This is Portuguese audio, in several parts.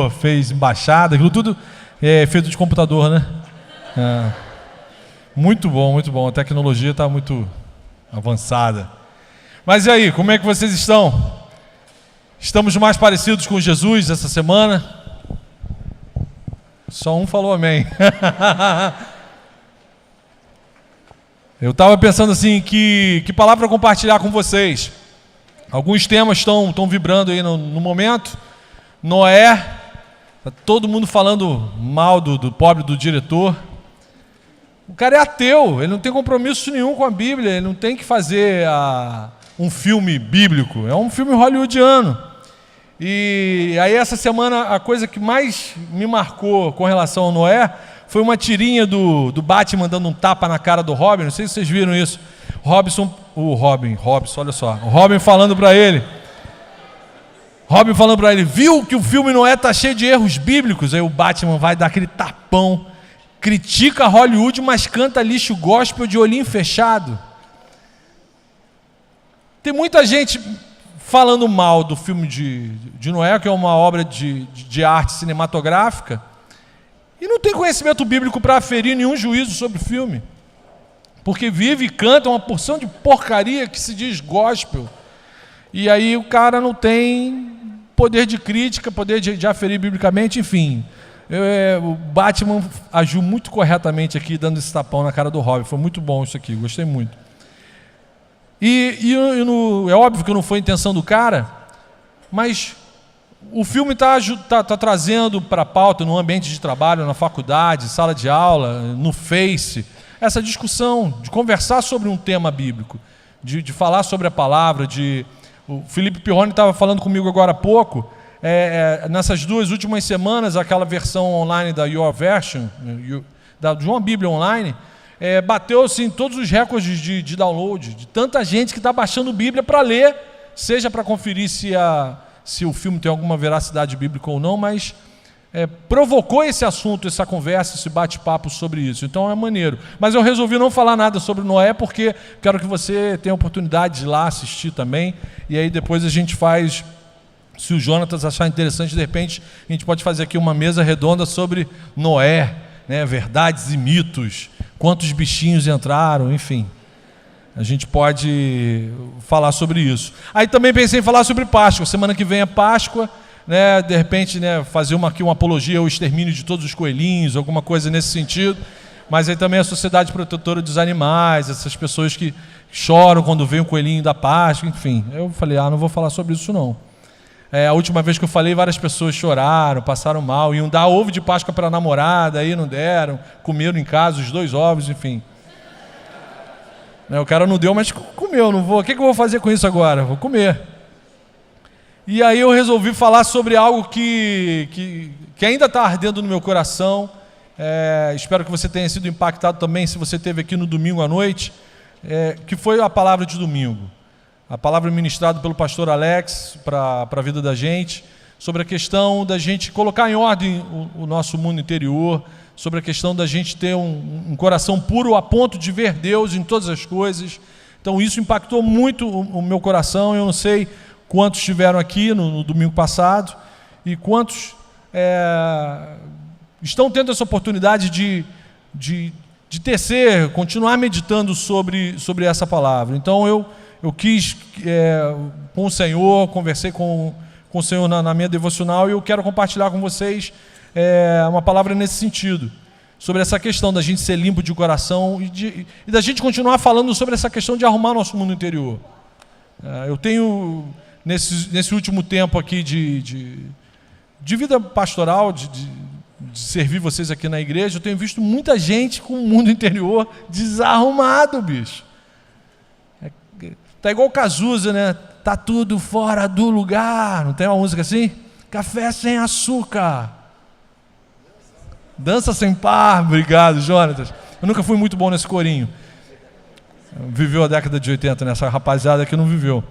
editor, fez embaixada, aquilo tudo é feito de computador, né? Muito bom. A tecnologia está muito avançada. Mas e aí, como é que vocês estão? Estamos mais parecidos com Jesus essa semana? Só um falou amém. Eu estava pensando assim, que palavra compartilhar com vocês. Alguns temas estão vibrando aí no momento. Noé, tá todo mundo falando mal do pobre do diretor. O cara é ateu, ele não tem compromisso nenhum com a Bíblia, ele não tem que fazer um filme bíblico, é um filme hollywoodiano. E aí essa semana a coisa que mais me marcou com relação ao Noé foi uma tirinha do Batman dando um tapa na cara do Robin, não sei se vocês viram isso. Robson, olha só, o Robin falando para ele, viu que o filme Noé tá cheio de erros bíblicos, aí o Batman vai dar aquele tapão, critica Hollywood, mas canta lixo gospel de olhinho fechado. Tem muita gente falando mal do filme de Noé, que é uma obra de arte cinematográfica, e não tem conhecimento bíblico para aferir nenhum juízo sobre o filme, porque vive e canta uma porção de porcaria que se diz gospel, e aí o cara não tem poder de crítica, poder de aferir biblicamente, enfim. O Batman agiu muito corretamente aqui, dando esse tapão na cara do Robin. Foi muito bom isso aqui, gostei muito. É óbvio que não foi a intenção do cara, mas o filme está trazendo para a pauta, no ambiente de trabalho, na faculdade, sala de aula, no Face, essa discussão, de conversar sobre um tema bíblico, de falar sobre a palavra. O Felipe Pirroni estava falando comigo agora há pouco, nessas 2 últimas semanas, aquela versão online da Your Version, de uma Bíblia online, bateu assim, todos os recordes de download, de tanta gente que está baixando Bíblia para ler, seja para conferir se o filme tem alguma veracidade bíblica ou não, mas provocou esse assunto, essa conversa, esse bate-papo sobre isso. Então é maneiro. Mas eu resolvi não falar nada sobre Noé, porque quero que você tenha a oportunidade de ir lá assistir também, e aí depois a gente faz, se o Jonatas achar interessante, de repente a gente pode fazer aqui uma mesa redonda sobre Noé, né, verdades e mitos, quantos bichinhos entraram, enfim. A gente pode falar sobre isso. Aí também pensei em falar sobre Páscoa. Semana que vem é Páscoa, né? De repente, né, fazer uma apologia ao extermínio de todos os coelhinhos, alguma coisa nesse sentido. Mas aí também a Sociedade Protetora dos Animais, essas pessoas que choram quando vê um coelhinho da Páscoa, enfim. Eu falei, não vou falar sobre isso não. A última vez que eu falei, várias pessoas choraram, passaram mal, iam dar ovo de Páscoa para a namorada, aí não deram, comeram em casa os 2 ovos, enfim. O cara não deu, mas comeu, não vou. O que eu vou fazer com isso agora? Vou comer. E aí eu resolvi falar sobre algo que ainda está ardendo no meu coração. Espero que você tenha sido impactado também, se você esteve aqui no domingo à noite, que foi a palavra de domingo. A palavra ministrada pelo pastor Alex para a vida da gente, sobre a questão da gente colocar em ordem o nosso mundo interior, sobre a questão da gente ter um coração puro a ponto de ver Deus em todas as coisas. Então isso impactou muito o meu coração. Eu não sei quantos estiveram aqui no domingo passado e quantos estão tendo essa oportunidade de tecer, continuar meditando sobre essa palavra. Então eu quis, com o Senhor, conversei com o Senhor na minha devocional, e eu quero compartilhar com vocês uma palavra nesse sentido, sobre essa questão da gente ser limpo de coração e da gente continuar falando sobre essa questão de arrumar nosso mundo interior. Eu tenho, nesse último tempo aqui de vida pastoral, de servir vocês aqui na igreja, eu tenho visto muita gente com o mundo interior desarrumado, bicho. Tá igual o Cazuza, né? Tá tudo fora do lugar. Não tem uma música assim? Café sem açúcar. Dança sem par. Obrigado, Jonatas. Eu nunca fui muito bom nesse corinho. Viveu a década de 80, né? Essa rapaziada que não viveu.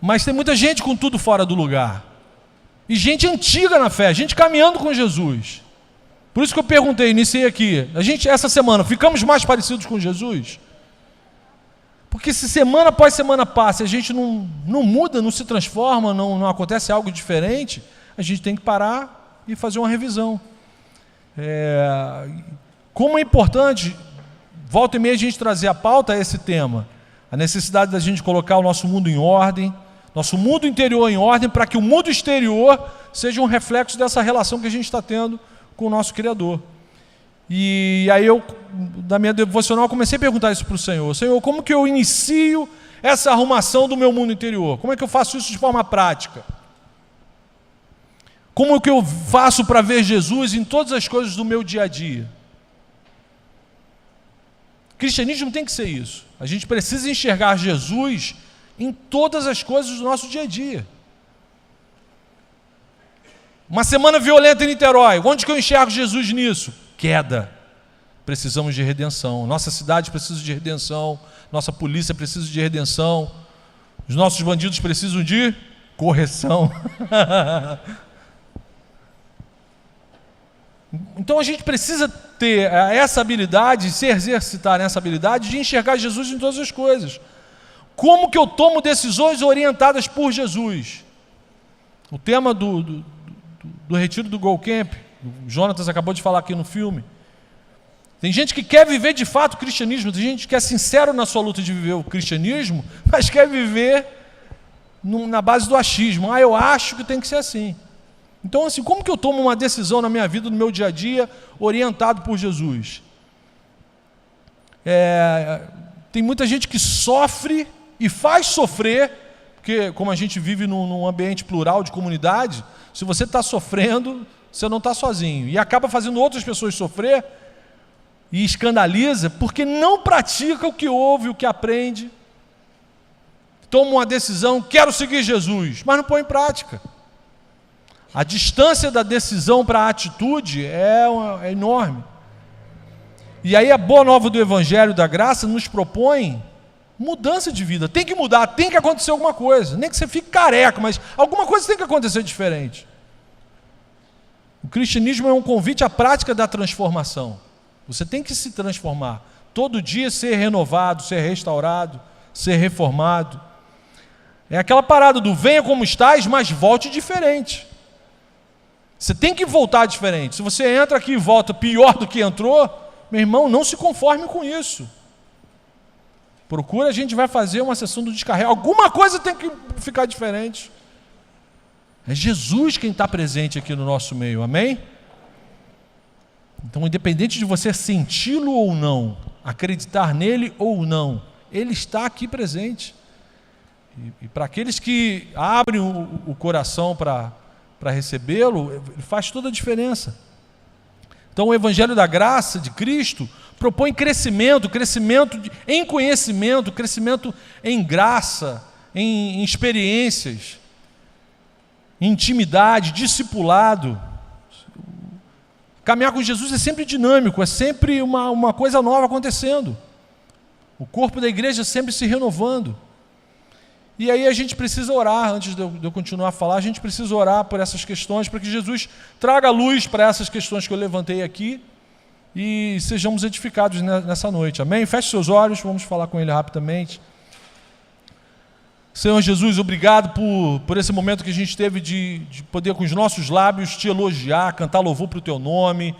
Mas tem muita gente com tudo fora do lugar. E gente antiga na fé, gente caminhando com Jesus. Por isso que eu perguntei, iniciei aqui. Essa semana, ficamos mais parecidos com Jesus? Porque se semana após semana passa e a gente não muda, não se transforma, não acontece algo diferente, a gente tem que parar e fazer uma revisão. Como é importante, volta e meia, a gente trazer a pauta a esse tema, a necessidade da gente colocar o nosso mundo em ordem, nosso mundo interior em ordem, para que o mundo exterior seja um reflexo dessa relação que a gente está tendo com o nosso Criador. E aí eu, na minha devocional, comecei a perguntar isso para o Senhor. Senhor, como que eu inicio essa arrumação do meu mundo interior? Como é que eu faço isso de forma prática? Como é que eu faço para ver Jesus em todas as coisas do meu dia a dia? Cristianismo tem que ser isso. A gente precisa enxergar Jesus em todas as coisas do nosso dia a dia. Uma semana violenta em Niterói. Onde que eu enxergo Jesus nisso? Queda. Precisamos de redenção. Nossa cidade precisa de redenção. Nossa polícia precisa de redenção. Os nossos bandidos precisam de correção. Então a gente precisa ter essa habilidade, se exercitar nessa habilidade de enxergar Jesus em todas as coisas. Como que eu tomo decisões orientadas por Jesus? O tema do retiro do Go Camp, o Jonatas acabou de falar aqui no filme. Tem gente que quer viver de fato o cristianismo, tem gente que é sincero na sua luta de viver o cristianismo, mas quer viver na base do achismo. Eu acho que tem que ser assim. Então, assim, como que eu tomo uma decisão na minha vida, no meu dia a dia, orientado por Jesus? Tem muita gente que sofre e faz sofrer, porque como a gente vive num ambiente plural de comunidade, se você está sofrendo, você não está sozinho. E acaba fazendo outras pessoas sofrer e escandaliza, porque não pratica o que ouve, o que aprende. Toma uma decisão, quero seguir Jesus, mas não põe em prática. A distância da decisão para a atitude é enorme. E aí a boa nova do Evangelho da Graça nos propõe mudança de vida. Tem que mudar, tem que acontecer alguma coisa. Nem que você fique careca, mas alguma coisa tem que acontecer diferente. O cristianismo é um convite à prática da transformação. Você tem que se transformar. Todo dia ser renovado, ser restaurado, ser reformado. É aquela parada do venha como estás, mas volte diferente. Você tem que voltar diferente. Se você entra aqui e volta pior do que entrou, meu irmão, não se conforme com isso. Procura, a gente vai fazer uma sessão do descarrego. Alguma coisa tem que ficar diferente. É Jesus quem está presente aqui no nosso meio, amém? Então, independente de você senti-lo ou não, acreditar nele ou não, ele está aqui presente. E para aqueles que abrem o coração para recebê-lo, faz toda a diferença. Então o Evangelho da Graça de Cristo propõe crescimento em conhecimento, crescimento em graça, em experiências, em intimidade, discipulado. Caminhar com Jesus é sempre dinâmico, é sempre uma coisa nova acontecendo. O corpo da igreja sempre se renovando. E aí a gente precisa orar, antes de eu continuar a falar, a gente precisa orar por essas questões, para que Jesus traga luz para essas questões que eu levantei aqui e sejamos edificados nessa noite, amém? Feche seus olhos, vamos falar com Ele rapidamente. Senhor Jesus, obrigado por esse momento que a gente teve de poder com os nossos lábios te elogiar, cantar louvor para o Teu nome,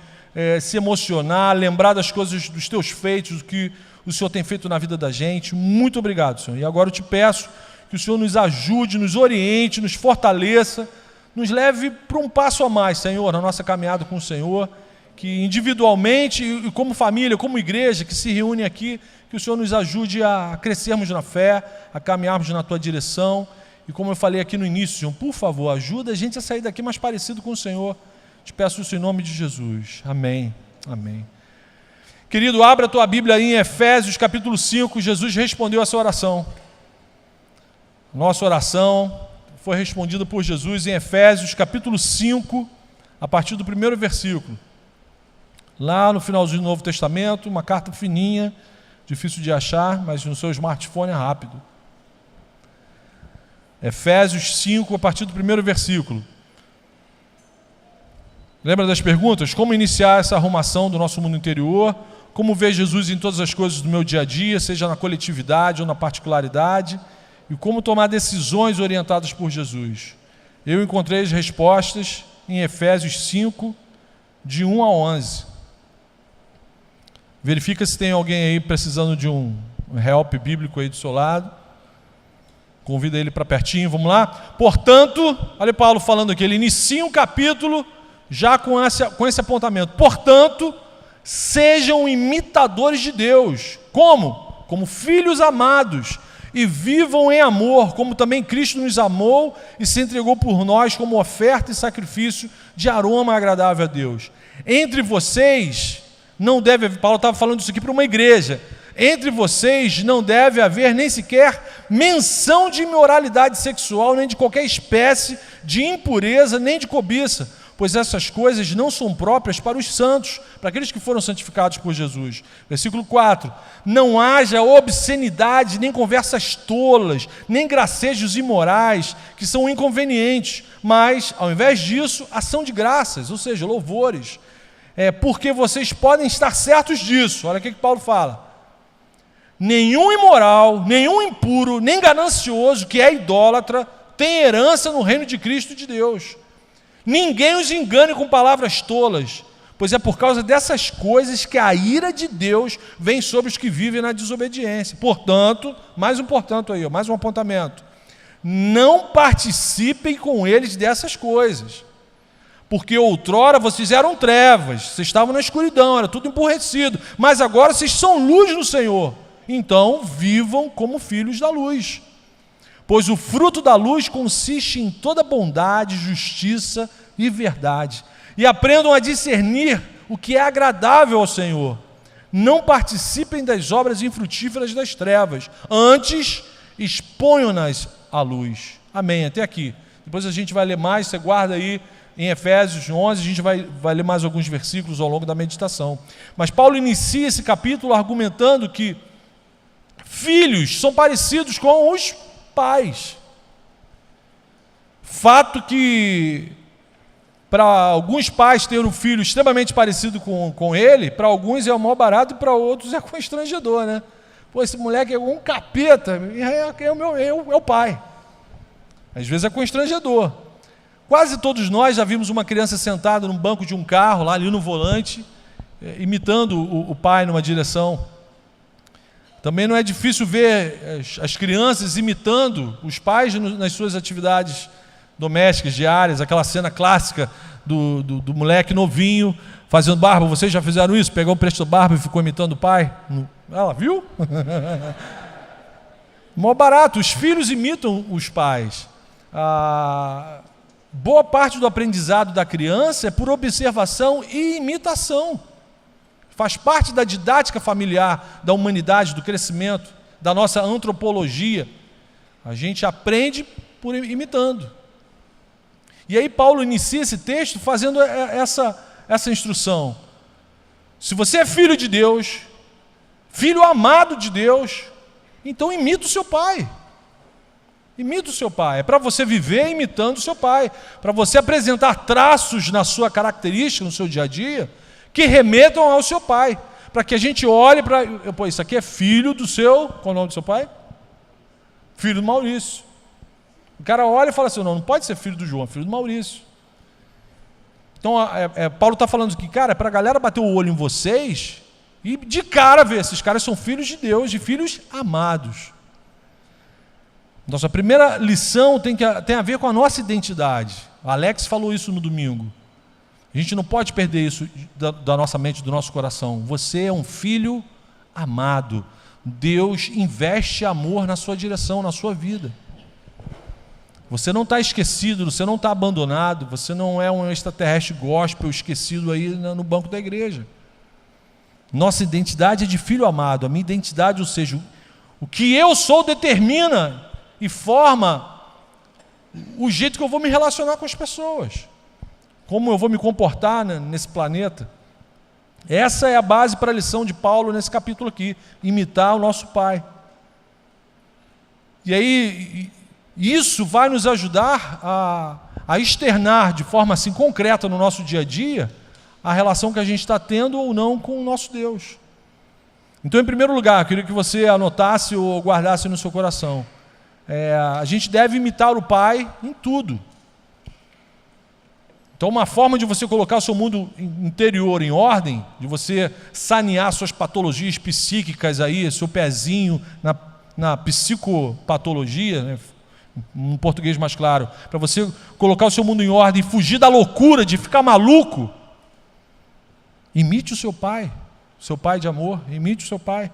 se emocionar, lembrar das coisas, dos Teus feitos, do que o Senhor tem feito na vida da gente. Muito obrigado, Senhor. E agora eu te peço que o Senhor nos ajude, nos oriente, nos fortaleça, nos leve para um passo a mais, Senhor, na nossa caminhada com o Senhor, que individualmente e como família, como igreja que se reúne aqui, que o Senhor nos ajude a crescermos na fé, a caminharmos na Tua direção. E como eu falei aqui no início, Senhor, por favor, ajuda a gente a sair daqui mais parecido com o Senhor. Te peço isso em nome de Jesus. Amém. Amém. Querido, abra a tua Bíblia aí em Efésios capítulo 5, Jesus respondeu essa oração. Nossa oração foi respondida por Jesus em Efésios capítulo 5, a partir do primeiro versículo. Lá no finalzinho do Novo Testamento, uma carta fininha, difícil de achar, mas no seu smartphone é rápido. Efésios 5, a partir do primeiro versículo. Lembra das perguntas? Como iniciar essa arrumação do nosso mundo interior? Como ver Jesus em todas as coisas do meu dia a dia, seja na coletividade ou na particularidade? E como tomar decisões orientadas por Jesus? Eu encontrei as respostas em Efésios 5, de 1 a 11. Verifica se tem alguém aí precisando de um help bíblico aí do seu lado. Convida ele para pertinho, vamos lá? Portanto, olha Paulo falando aqui, ele inicia um capítulo já com esse apontamento. Portanto, sejam imitadores de Deus. Como? Como filhos amados, e vivam em amor, como também Cristo nos amou e se entregou por nós como oferta e sacrifício de aroma agradável a Deus. Entre vocês não deve, Paulo estava falando isso aqui para uma igreja, entre vocês não deve haver nem sequer menção de imoralidade sexual, nem de qualquer espécie de impureza, nem de cobiça, pois essas coisas não são próprias para os santos, para aqueles que foram santificados por Jesus. Versículo 4, não haja obscenidade, nem conversas tolas, nem gracejos imorais, que são inconvenientes, mas, ao invés disso, ação de graças, ou seja, louvores, porque vocês podem estar certos disso. Olha o que Paulo fala. Nenhum imoral, nenhum impuro, nem ganancioso, que é idólatra, tem herança no reino de Cristo e de Deus. Ninguém os engane com palavras tolas, pois é por causa dessas coisas que a ira de Deus vem sobre os que vivem na desobediência. Portanto, mais um portanto aí, mais um apontamento. Não participem com eles dessas coisas, porque outrora vocês eram trevas, vocês estavam na escuridão, era tudo emburrecido, mas agora vocês são luz no Senhor. Então, vivam como filhos da luz. Pois o fruto da luz consiste em toda bondade, justiça e verdade. E aprendam a discernir o que é agradável ao Senhor. Não participem das obras infrutíferas das trevas. Antes, exponham-nas à luz. Amém. Até aqui. Depois a gente vai ler mais, você guarda aí em Efésios 11, a gente vai ler mais alguns versículos ao longo da meditação. Mas Paulo inicia esse capítulo argumentando que filhos são parecidos com os pais. Fato que para alguns pais ter um filho extremamente parecido com ele, para alguns é o maior barato e para outros é constrangedor, né? Pô, esse moleque é um capeta, é o pai. Às vezes é constrangedor. Quase todos nós já vimos uma criança sentada num banco de um carro, lá ali no volante, imitando o pai numa direção. Também não é difícil ver as crianças imitando os pais nas suas atividades domésticas, diárias, aquela cena clássica do moleque novinho fazendo barba. Vocês já fizeram isso? Pegou o presto barba e ficou imitando o pai? Ela viu? Mó barato, os filhos imitam os pais. Boa parte do aprendizado da criança é por observação e imitação. Faz parte da didática familiar, da humanidade, do crescimento, da nossa antropologia. A gente aprende por imitando. E aí Paulo inicia esse texto fazendo essa instrução. Se você é filho de Deus, filho amado de Deus, então imita o seu pai. Imita o seu pai. É para você viver imitando o seu pai. Para você apresentar traços na sua característica, no seu dia a dia, que remetam ao seu pai. Para que a gente olhe para... Pô, isso aqui é filho do seu... Qual é o nome do seu pai? Filho do Maurício. O cara olha e fala assim, não pode ser filho do João, é filho do Maurício. Então, Paulo está falando que, cara, é para a galera bater o olho em vocês e de cara ver, esses caras são filhos de Deus, de filhos amados. Nossa primeira lição tem a ver com a nossa identidade. O Alex falou isso no domingo. A gente não pode perder isso da nossa mente, do nosso coração. Você é um filho amado. Deus investe amor na sua direção, na sua vida. Você não está esquecido, você não está abandonado, você não é um extraterrestre gospel esquecido aí no banco da igreja. Nossa identidade é de filho amado. A minha identidade, ou seja, o que eu sou determina e forma o jeito que eu vou me relacionar com as pessoas, como eu vou me comportar nesse planeta. Essa é a base para a lição de Paulo nesse capítulo aqui, imitar o nosso Pai. E aí, isso vai nos ajudar a externar de forma assim concreta no nosso dia a dia a relação que a gente está tendo ou não com o nosso Deus. Então, em primeiro lugar, eu queria que você anotasse ou guardasse no seu coração. A gente deve imitar o Pai em tudo. Então, uma forma de você colocar o seu mundo interior em ordem, de você sanear suas patologias psíquicas aí, seu pezinho na psicopatologia, né? Um português mais claro, para você colocar o seu mundo em ordem e fugir da loucura de ficar maluco, imite o seu pai de amor, imite o seu pai.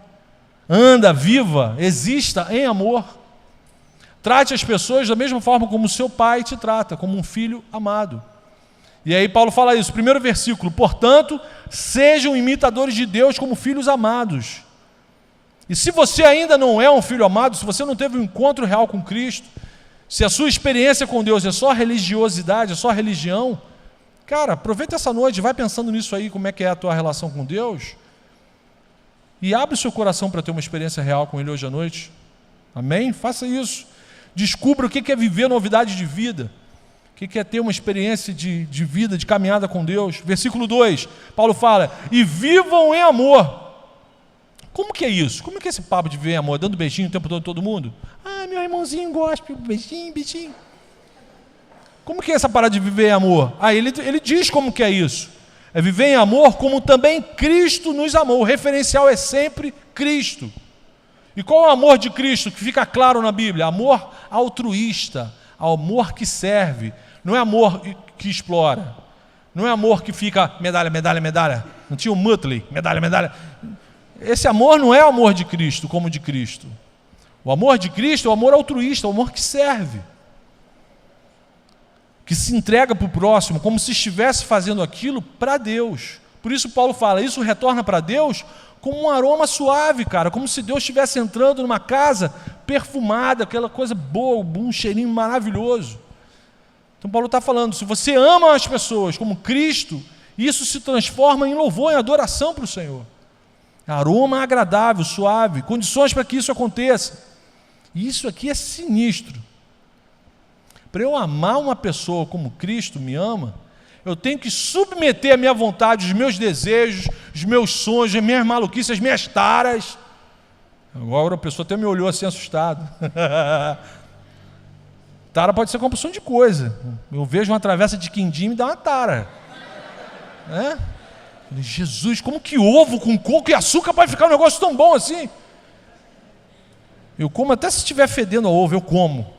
Anda, viva, exista em amor. Trate as pessoas da mesma forma como o seu pai te trata, como um filho amado. E aí Paulo fala isso, primeiro versículo: portanto, sejam imitadores de Deus como filhos amados. E se você ainda não é um filho amado, se você não teve um encontro real com Cristo, se a sua experiência com Deus é só religiosidade, é só religião, cara, aproveita essa noite, vai pensando nisso aí, como é que é a tua relação com Deus, e abre o seu coração para ter uma experiência real com Ele hoje à noite. Amém? Faça isso. Descubra o que é viver novidade de vida. O que é ter uma experiência de vida, de caminhada com Deus. Versículo 2, Paulo fala: e vivam em amor. Como que é isso? Como que é esse papo de viver em amor? Dando beijinho o tempo todo todo mundo? Ah, meu irmãozinho gosta, beijinho, beijinho. Como que é essa parada de viver em amor? Ah, ele diz como que é isso. É viver em amor como também Cristo nos amou. O referencial é sempre Cristo. E qual é o amor de Cristo que fica claro na Bíblia? Amor altruísta, amor que serve. Não é amor que explora. Não é amor que fica medalha, medalha, medalha. Não tinha o Muttley, medalha, medalha. Esse amor não é o amor de Cristo como o de Cristo. O amor de Cristo é o amor altruísta, o amor que serve. Que se entrega para o próximo, como se estivesse fazendo aquilo para Deus. Por isso Paulo fala, isso retorna para Deus como um aroma suave, cara, como se Deus estivesse entrando numa casa perfumada, aquela coisa boa, um cheirinho maravilhoso. Então Paulo está falando, se você ama as pessoas como Cristo, isso se transforma em louvor, em adoração para o Senhor. Aroma agradável, suave, condições para que isso aconteça. E isso aqui é sinistro. Para eu amar uma pessoa como Cristo me ama, eu tenho que submeter a minha vontade, os meus desejos, os meus sonhos, as minhas maluquices, as minhas taras. Agora a pessoa até me olhou assim assustado. Tara pode ser uma porção de coisa. Eu vejo uma travessa de quindim e me dá uma tara. É? Jesus, como que ovo com coco e açúcar pode ficar um negócio tão bom assim? Eu como até se estiver fedendo a ovo, eu como.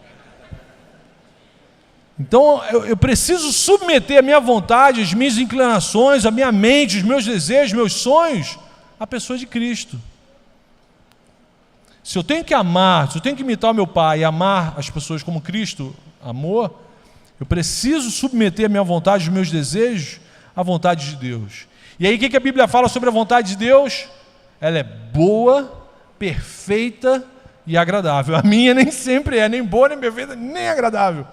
Então eu preciso submeter a minha vontade, as minhas inclinações, a minha mente, os meus desejos, meus sonhos à pessoa de Cristo. Se eu tenho que amar, se eu tenho que imitar o meu Pai e amar as pessoas como Cristo amou, eu preciso submeter a minha vontade, os meus desejos à vontade de Deus. E aí o que a Bíblia fala sobre a vontade de Deus? Ela é boa, perfeita e agradável. A minha nem sempre é, nem boa, nem perfeita, nem agradável.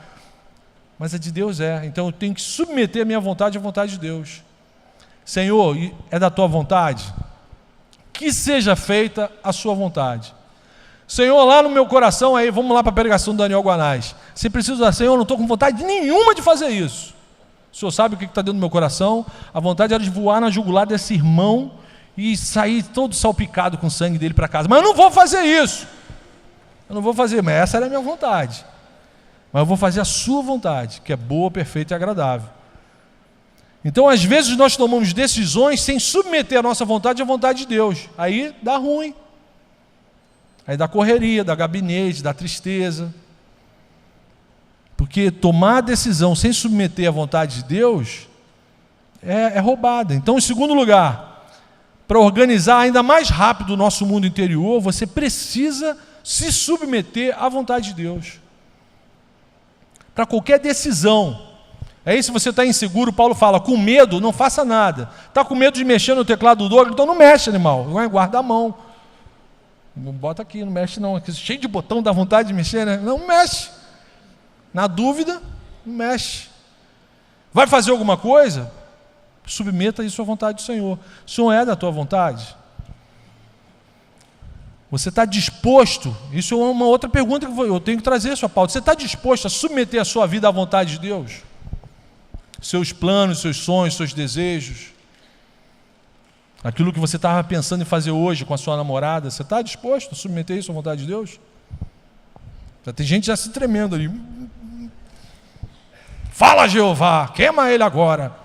Mas a de Deus é. Então eu tenho que submeter a minha vontade à vontade de Deus. Senhor, é da tua vontade? Que seja feita a sua vontade. Senhor, lá no meu coração, aí vamos lá para a pregação do Daniel Guanais. Você precisa dizer, Senhor, eu não estou com vontade nenhuma de fazer isso. O Senhor sabe o que está dentro do meu coração? A vontade era de voar na jugular desse irmão e sair todo salpicado com o sangue dele para casa. Mas eu não vou fazer isso. Eu não vou fazer, mas essa era a minha vontade. Mas eu vou fazer a sua vontade, que é boa, perfeita e agradável. Então, às vezes, nós tomamos decisões sem submeter a nossa vontade à vontade de Deus. Aí dá ruim. Aí dá correria, dá gabinete, dá tristeza. Porque tomar a decisão sem submeter à vontade de Deus é roubada. Então, em segundo lugar, para organizar ainda mais rápido o nosso mundo interior, você precisa se submeter à vontade de Deus. Para qualquer decisão. Aí se você está inseguro, Paulo fala, com medo, não faça nada. Está com medo de mexer no teclado do Douglas? Então não mexe, animal. Guarda a mão. Não bota aqui, não mexe não. Aqui, cheio de botão, dá vontade de mexer, né? Não mexe. Na dúvida, não mexe. Vai fazer alguma coisa? Submeta isso à vontade do Senhor. O Senhor é da tua vontade? Você está disposto? Isso é uma outra pergunta que eu tenho que trazer a sua pauta. Você está disposto a submeter a sua vida à vontade de Deus? Seus planos, seus sonhos, seus desejos? Aquilo que você estava pensando em fazer hoje com a sua namorada, você está disposto a submeter isso à vontade de Deus? Já tem gente já se tremendo ali. Fala, Jeová, queima ele agora.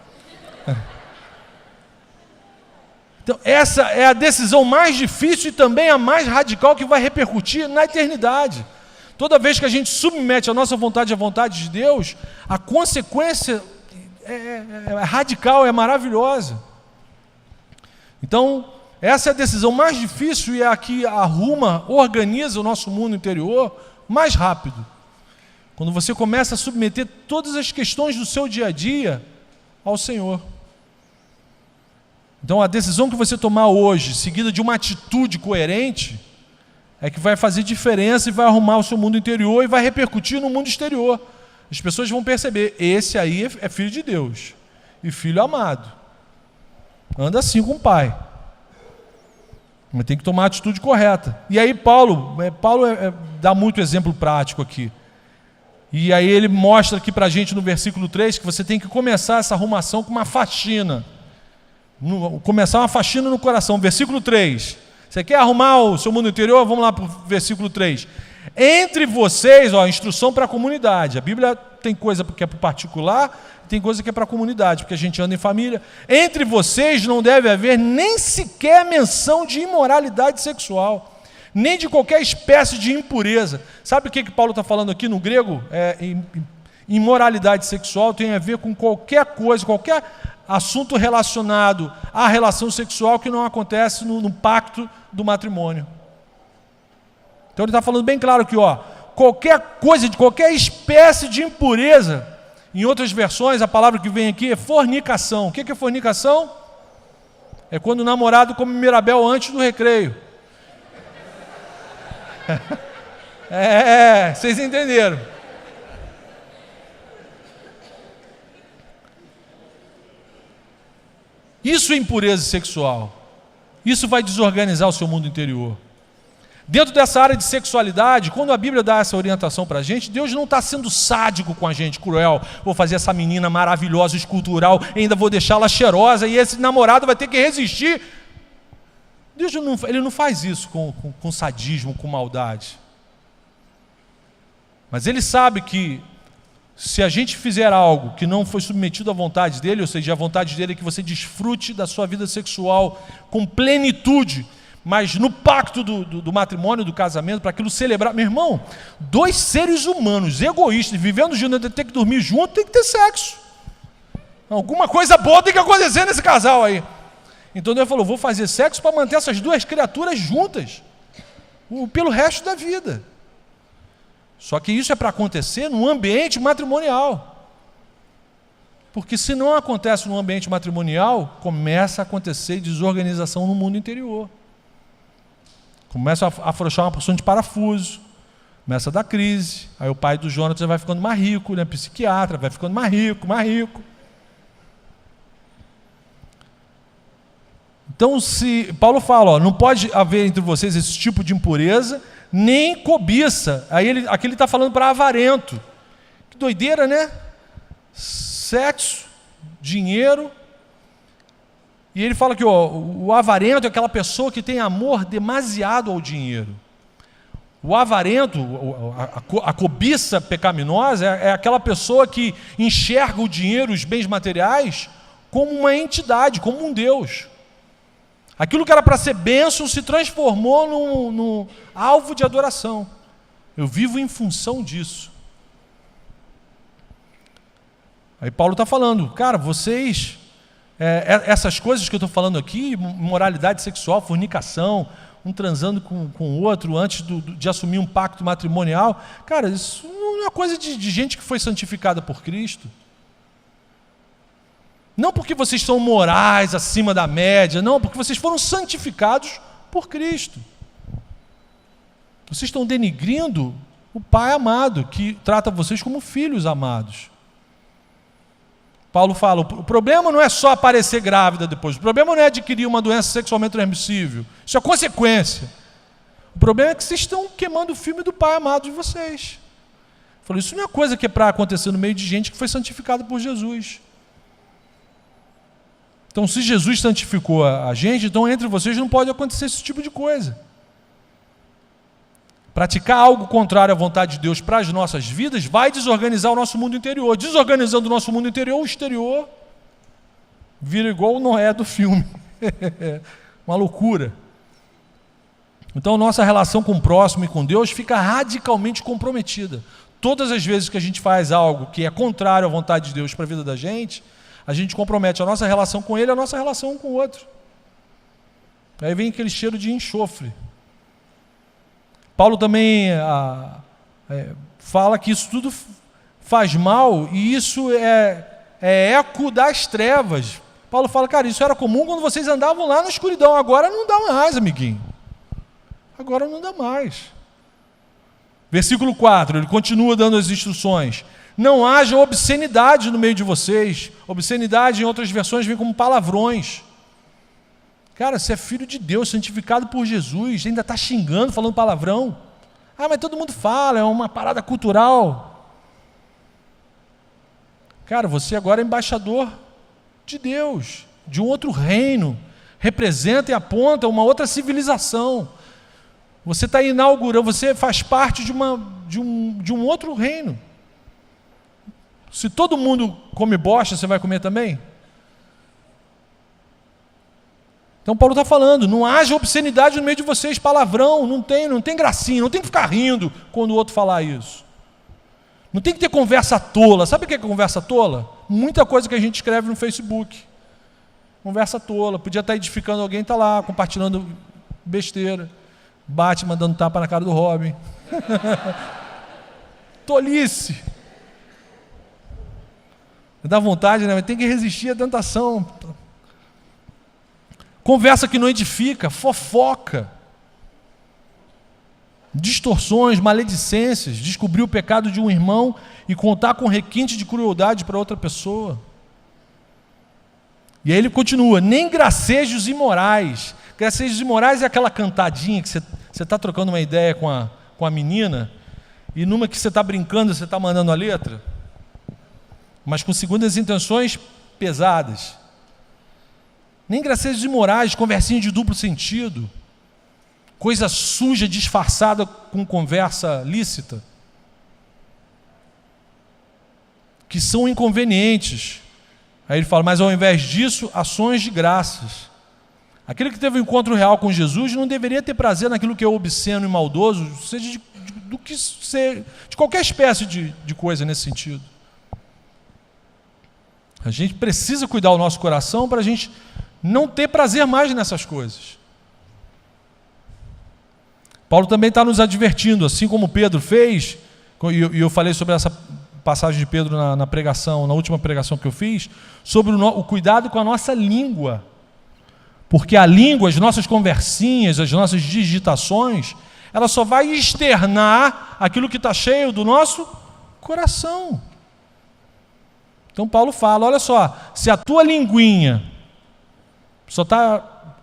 Então, essa é a decisão mais difícil e também a mais radical que vai repercutir na eternidade. Toda vez que a gente submete a nossa vontade à vontade de Deus, a consequência é radical, é maravilhosa. Então, essa é a decisão mais difícil e é a que arruma, organiza o nosso mundo interior mais rápido. Quando você começa a submeter todas as questões do seu dia a dia ao Senhor. Então, a decisão que você tomar hoje, seguida de uma atitude coerente, é que vai fazer diferença e vai arrumar o seu mundo interior e vai repercutir no mundo exterior. As pessoas vão perceber, esse aí é filho de Deus e filho amado. Anda assim com o pai. Mas tem que tomar a atitude correta. E aí Paulo dá muito exemplo prático aqui. E aí ele mostra aqui para a gente no versículo 3 que você tem que começar essa arrumação com uma faxina. Começar uma faxina no coração. Versículo 3. Você quer arrumar o seu mundo interior? Vamos lá para o versículo 3. Entre vocês, instrução para a comunidade. A Bíblia tem coisa que é para o particular, tem coisa que é para a comunidade, porque a gente anda em família. Entre vocês não deve haver nem sequer menção de imoralidade sexual, nem de qualquer espécie de impureza. Sabe o que Paulo está falando aqui no grego? Imoralidade sexual tem a ver com qualquer coisa, qualquer assunto relacionado à relação sexual que não acontece no pacto do matrimônio. Então ele está falando bem claro aqui, qualquer coisa, de qualquer espécie de impureza. Em outras versões, a palavra que vem aqui é fornicação. O que é fornicação? É quando o namorado come Mirabel antes do recreio. Vocês entenderam. Isso é impureza sexual. Isso vai desorganizar o seu mundo interior. Dentro dessa área de sexualidade, quando a Bíblia dá essa orientação para a gente, Deus não está sendo sádico com a gente, cruel. Vou fazer essa menina maravilhosa, escultural, ainda vou deixá-la cheirosa e esse namorado vai ter que resistir. Deus ele não faz isso com sadismo, com maldade. Mas Ele sabe que se a gente fizer algo que não foi submetido à vontade dEle, ou seja, a vontade dEle é que você desfrute da sua vida sexual com plenitude, mas no pacto do matrimônio, do casamento, para aquilo celebrar. Meu irmão, dois seres humanos, egoístas, vivendo juntos, tem que dormir junto, tem que ter sexo. Alguma coisa boa tem que acontecer nesse casal aí. Então Deus falou, vou fazer sexo para manter essas duas criaturas juntas, pelo resto da vida. Só que isso é para acontecer num ambiente matrimonial. Porque se não acontece num ambiente matrimonial, começa a acontecer desorganização no mundo interior. Começa a afrouxar uma porção de parafuso, começa a dar crise, aí o pai do Jonathan vai ficando mais rico, né? Psiquiatra, vai ficando mais rico, mais rico. Então, se Paulo fala, não pode haver entre vocês esse tipo de impureza, nem cobiça. Aqui ele está falando para avarento. Que doideira, né? Sexo, dinheiro. E ele fala que o avarento é aquela pessoa que tem amor demasiado ao dinheiro. O avarento, a cobiça pecaminosa, é aquela pessoa que enxerga o dinheiro, os bens materiais, como uma entidade, como um Deus. Aquilo que era para ser bênção se transformou num alvo de adoração. Eu vivo em função disso. Aí Paulo está falando, cara, vocês, essas coisas que eu estou falando aqui, moralidade sexual, fornicação, um transando com o outro antes de assumir um pacto matrimonial, cara, isso não é coisa de gente que foi santificada por Cristo. Não porque vocês são morais acima da média, não, porque vocês foram santificados por Cristo. Vocês estão denigrindo o Pai amado, que trata vocês como filhos amados. Paulo fala, o problema não é só aparecer grávida depois, o problema não é adquirir uma doença sexualmente transmissível, isso é consequência. O problema é que vocês estão queimando o filme do Pai amado de vocês. Falou, isso não é coisa que é para acontecer no meio de gente que foi santificada por Jesus. Então, se Jesus santificou a gente, então entre vocês não pode acontecer esse tipo de coisa. praticar algo contrário à vontade de Deus para as nossas vidas vai desorganizar o nosso mundo interior. Desorganizando o nosso mundo interior, o exterior vira igual o Noé do filme. Uma loucura. Então, nossa relação com o próximo e com Deus fica radicalmente comprometida. Todas as vezes que a gente faz algo que é contrário à vontade de Deus para a vida da gente, a gente compromete a nossa relação com Ele e a nossa relação um com o outro. Aí vem aquele cheiro de enxofre. Paulo também fala que isso tudo faz mal e isso é eco das trevas. Paulo fala, cara, isso era comum quando vocês andavam lá na escuridão, agora não dá mais, amiguinho. Agora não dá mais. Versículo 4, ele continua dando as instruções. Não haja obscenidade no meio de vocês. Obscenidade, em outras versões, vem como palavrões. Cara, você é filho de Deus, santificado por Jesus, ainda está xingando, falando palavrão. Ah, mas todo mundo fala, é uma parada cultural. Cara, você agora é embaixador de Deus, de um outro reino. Representa e aponta uma outra civilização. Você está inaugurando, você faz parte de um outro reino. Se todo mundo come bosta, você vai comer também? Então Paulo está falando, não haja obscenidade no meio de vocês, palavrão, não tem gracinha, não tem que ficar rindo quando o outro falar isso. Não tem que ter conversa tola. Sabe o que é conversa tola? Muita coisa que a gente escreve no Facebook. Conversa tola, podia estar edificando alguém, está lá, compartilhando besteira. Batman dando tapa na cara do Robin. Tolice. Dá vontade, né? Mas tem que resistir à tentação. Conversa que não edifica, fofoca. Distorções, maledicências, descobrir o pecado de um irmão e contar com requinte de crueldade para outra pessoa. E aí ele continua, nem gracejos imorais. Gracejos imorais é aquela cantadinha que você está trocando uma ideia com a menina e numa que você está brincando, você está mandando a letra, mas com segundas intenções pesadas. Nem gracejos imorais, conversinha de duplo sentido, coisa suja disfarçada com conversa lícita, que são inconvenientes. Aí ele fala, mas ao invés disso, ações de graças. Aquele que teve um encontro real com Jesus não deveria ter prazer naquilo que é obsceno e maldoso, seja de qualquer espécie de coisa nesse sentido. A gente precisa cuidar do nosso coração para a gente não ter prazer mais nessas coisas. Paulo também está nos advertindo, assim como Pedro fez, e eu falei sobre essa passagem de Pedro na pregação, na última pregação que eu fiz, sobre o cuidado com a nossa língua. Porque a língua, as nossas conversinhas, as nossas digitações, ela só vai externar aquilo que está cheio do nosso coração. Então Paulo fala, olha só, se a tua linguinha só está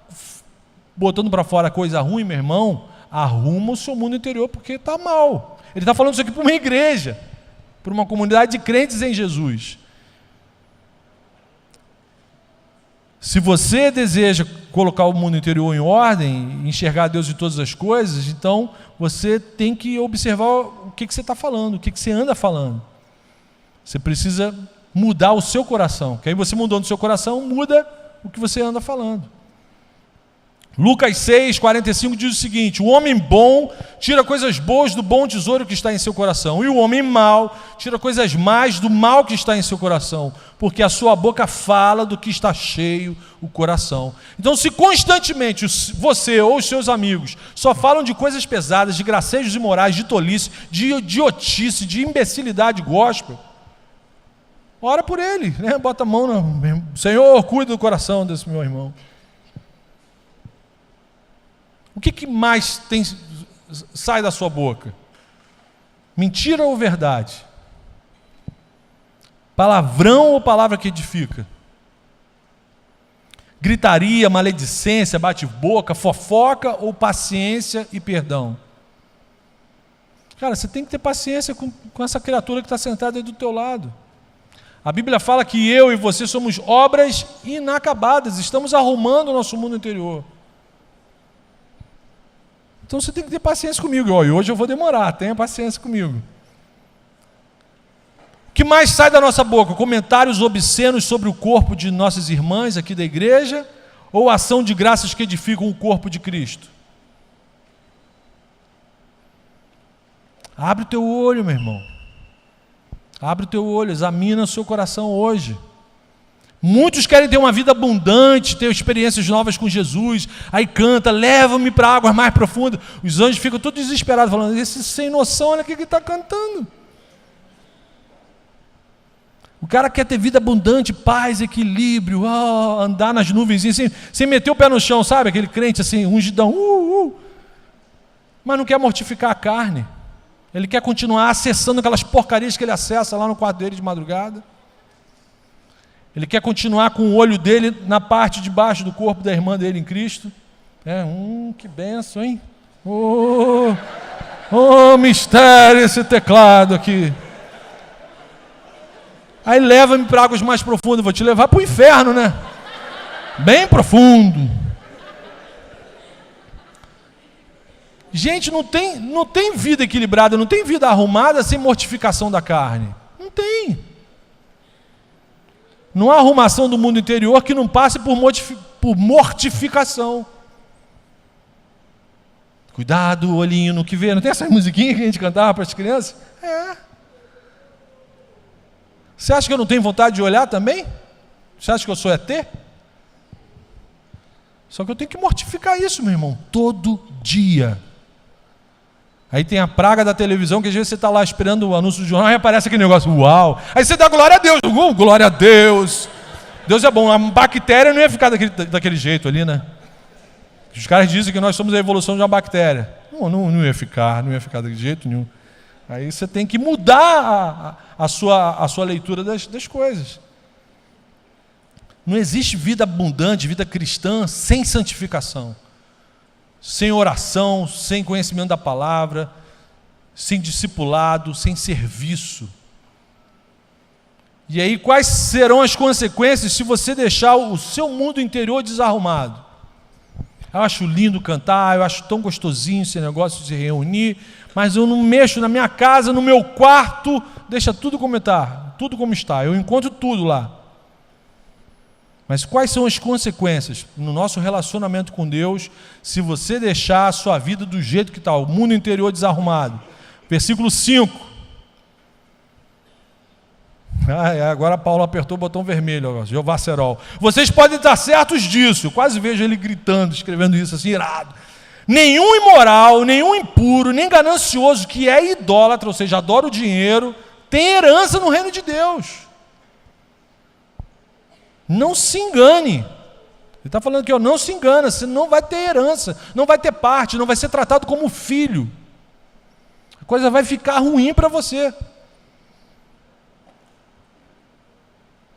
botando para fora coisa ruim, meu irmão, arruma o seu mundo interior porque está mal. Ele está falando isso aqui para uma igreja, para uma comunidade de crentes em Jesus. Se você deseja colocar o mundo interior em ordem, enxergar Deus em todas as coisas, então você tem que observar o que você está falando, o que você anda falando. Você precisa mudar o seu coração, que aí você mudando o seu coração, muda o que você anda falando. Lucas 6:45 diz o seguinte, o homem bom tira coisas boas do bom tesouro que está em seu coração, e o homem mau tira coisas más do mal que está em seu coração, porque a sua boca fala do que está cheio o coração. Então, se constantemente você ou os seus amigos só falam de coisas pesadas, de gracejos imorais, de tolice, de idiotice, de imbecilidade gospel, ora por ele, né? Bota a mão no Senhor, cuida do coração desse meu irmão. O que mais sai da sua boca? Mentira ou verdade? Palavrão ou palavra que edifica? Gritaria, maledicência, bate-boca, fofoca ou paciência e perdão? Cara, você tem que ter paciência com essa criatura que está sentada aí do teu lado. A Bíblia fala que eu e você somos obras inacabadas, estamos arrumando o nosso mundo interior. Então você tem que ter paciência comigo. E hoje eu vou demorar, tenha paciência comigo. O que mais sai da nossa boca? Comentários obscenos sobre o corpo de nossas irmãs aqui da igreja ou ação de graças que edificam o corpo de Cristo? Abre o teu olho, meu irmão. Abre o teu olho, examina o seu coração hoje. Muitos querem ter uma vida abundante, ter experiências novas com Jesus, aí canta, leva-me para águas mais profundas. Os anjos ficam todos desesperados, falando, esse sem noção, olha o que ele está cantando. O cara quer ter vida abundante, paz, equilíbrio, andar nas nuvens, sem meter o pé no chão, sabe? Aquele crente assim, ungidão, mas não quer mortificar a carne. Ele quer continuar acessando aquelas porcarias que ele acessa lá no quarto dele de madrugada. Ele quer continuar com o olho dele na parte de baixo do corpo da irmã dele em Cristo. Que benção, hein? Mistério esse teclado aqui. Aí leva-me para águas mais profundas. Vou te levar para o inferno, né? Bem profundo. Gente, não tem vida equilibrada, não tem vida arrumada sem mortificação da carne. Não tem. Não há arrumação do mundo interior que não passe por mortificação. Cuidado, olhinho no que vê. Não tem essas musiquinhas que a gente cantava para as crianças? Você acha que eu não tenho vontade de olhar também? Você acha que eu sou ET? Só que eu tenho que mortificar isso, meu irmão, todo dia. Aí tem a praga da televisão, que às vezes você está lá esperando o anúncio do jornal e aparece aquele negócio, uau! Aí você dá glória a Deus, glória a Deus! Deus é bom, a bactéria não ia ficar daquele jeito ali, né? Os caras dizem que nós somos a evolução de uma bactéria. Não ia ficar daquele jeito nenhum. Aí você tem que mudar a sua leitura das coisas. Não existe vida abundante, vida cristã, sem santificação. Sem oração, sem conhecimento da palavra, sem discipulado, sem serviço. E aí, quais serão as consequências se você deixar o seu mundo interior desarrumado? Eu acho lindo cantar, eu acho tão gostosinho esse negócio de se reunir, mas eu não mexo na minha casa, no meu quarto, deixa tudo como está, eu encontro tudo lá. Mas quais são as consequências no nosso relacionamento com Deus se você deixar a sua vida do jeito que está, o mundo interior desarrumado? Versículo 5. Agora Paulo apertou o botão vermelho, Jeová Serol. Vocês podem estar certos disso. Eu quase vejo ele gritando, escrevendo isso assim, irado. Nenhum imoral, nenhum impuro, nem ganancioso que é idólatra, ou seja, adora o dinheiro, tem herança no reino de Deus. Não se engane. Ele está falando aqui, não se engana, você não vai ter herança, não vai ter parte, não vai ser tratado como filho. A coisa vai ficar ruim para você.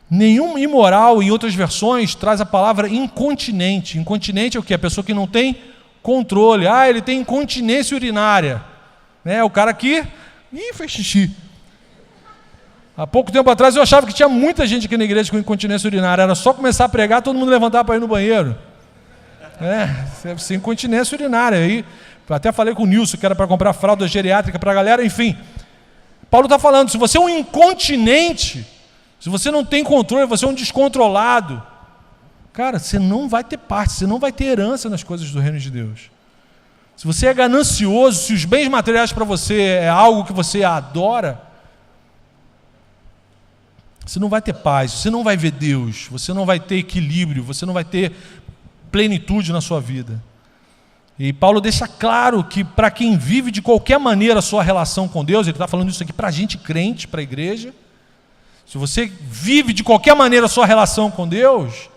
Nenhum imoral, em outras versões, traz a palavra incontinente. Incontinente é o quê? A pessoa que não tem controle. Ele tem incontinência urinária. O cara que fez xixi. Há pouco tempo atrás eu achava que tinha muita gente aqui na igreja com incontinência urinária. Era só começar a pregar, todo mundo levantava para ir no banheiro. Deve ser incontinência urinária. Aí, até falei com o Nilson, que era para comprar fralda geriátrica para a galera. Enfim, Paulo está falando, se você é um incontinente, se você não tem controle, você é um descontrolado, cara, você não vai ter parte, você não vai ter herança nas coisas do reino de Deus. Se você é ganancioso, se os bens materiais para você é algo que você adora, você não vai ter paz, você não vai ver Deus, você não vai ter equilíbrio, você não vai ter plenitude na sua vida. E Paulo deixa claro que para quem vive de qualquer maneira a sua relação com Deus, ele está falando isso aqui para a gente crente, para a igreja, se você vive de qualquer maneira a sua relação com Deus,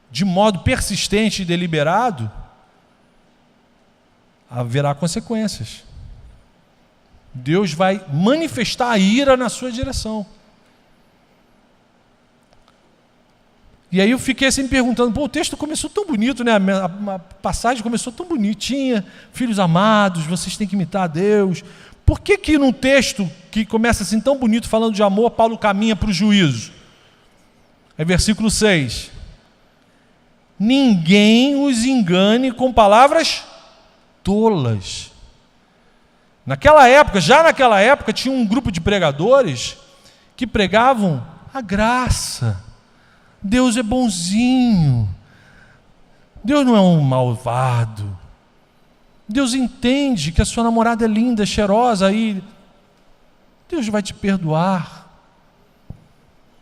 de modo persistente e deliberado, haverá consequências. Deus vai manifestar a ira na sua direção. E aí eu fiquei assim me perguntando, o texto começou tão bonito, né? A passagem começou tão bonitinha, filhos amados, vocês têm que imitar a Deus. Por que num texto que começa assim tão bonito, falando de amor, Paulo caminha para o juízo? É versículo 6. Ninguém os engane com palavras tolas. Naquela época, já naquela época, tinha um grupo de pregadores que pregavam a graça. Deus é bonzinho. Deus não é um malvado. Deus entende que a sua namorada é linda, cheirosa, aí Deus vai te perdoar.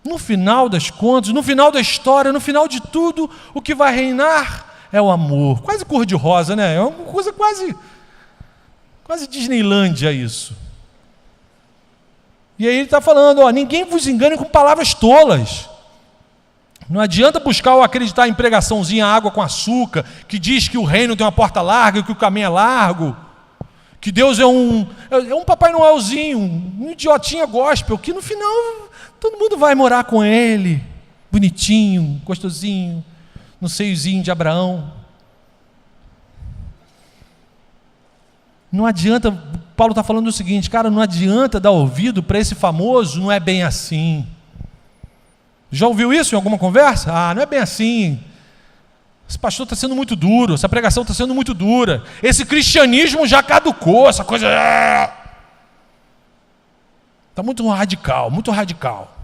No final das contas, no final da história, no final de tudo, o que vai reinar é o amor. Quase cor-de-rosa, né? É uma coisa quase Disneylândia isso. E aí ele está falando, ninguém vos engane com palavras tolas. Não adianta buscar ou acreditar em pregaçãozinha água com açúcar, que diz que o reino tem uma porta larga, que o caminho é largo, que Deus é um Papai Noelzinho, um idiotinha gospel, que no final todo mundo vai morar com ele, bonitinho, gostosinho, no seiozinho de Abraão. Não adianta, Paulo está falando o seguinte, cara, não adianta dar ouvido para esse famoso, não é bem assim. Já ouviu isso em alguma conversa? Não é bem assim. Esse pastor está sendo muito duro, essa pregação está sendo muito dura, esse cristianismo já caducou, essa coisa está muito radical, muito radical.